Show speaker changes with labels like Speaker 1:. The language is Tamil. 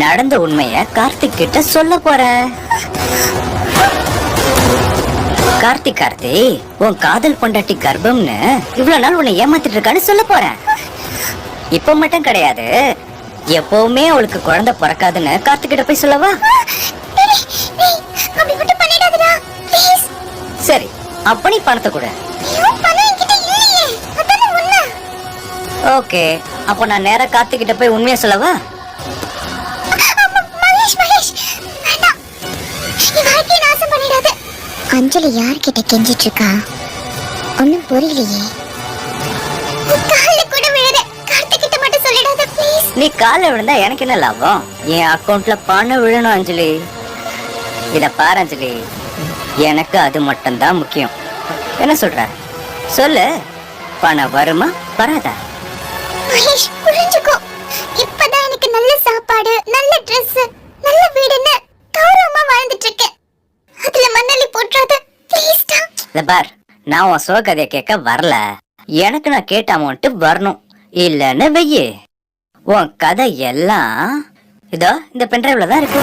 Speaker 1: நடந்த உண்மைய கார்த்திக் கிட்ட சொல்ல போறேன். கார்த்தி உன் காதல் பொண்டாட்டி கர்ப்பம்னு இவ்வளவு நாள் உன்னை ஏமாத்திட்டு இருக்கான்னு சொல்ல போறேன். இப்ப மட்டும் கிடையாது, எப்பவுமே அவளுக்கு குழந்தை பிறக்காதுன்னு கார்த்திக் கிட்ட போய் சொல்லவா? சரி, அப்ப நீ பணத்தை கொடு. ஓகே, அப்ப நான் நேரா கார்த்திக் கிட்ட போய் உண்மையா சொல்லவா?
Speaker 2: அஞ்சலி யார்கிட்ட கெஞ்சிட்டு இருக்கா? ஒன்னும் புரியலையே.
Speaker 1: நீ கால விழுந்தா எனக்கு என்ன லாபம்? என் அக்கவுண்ட்ல பணம் விழணும் அஞ்சலி. இத பாரு அஞ்சலி, எனக்கு அது மட்டும் தான் முக்கியம். என்ன சொல்ற? சொல்லு, பணம் வருமா வராதா?
Speaker 2: மகேஷ், புரிஞ்சுக்கோ. இப்பதான் எனக்கு நல்ல சாப்பாடு, நல்ல Dress, நல்ல வீடுன்னு கௌரவமா வாழ்ந்துட்டு இருக்கேன். அதுல மண்ணலி போட்றாத ப்ளீஸ் டா.
Speaker 1: இத பார், நான் உன் சோகதைய கேட்க வரல. எனக்கு நான் கேட்ட அமௌண்ட் வரணும். இல்லன்னு வெய்யி, உன் கதை எல்லாம் இதோ இந்த பென்ட்ரைவ்ல தான் இருக்கு.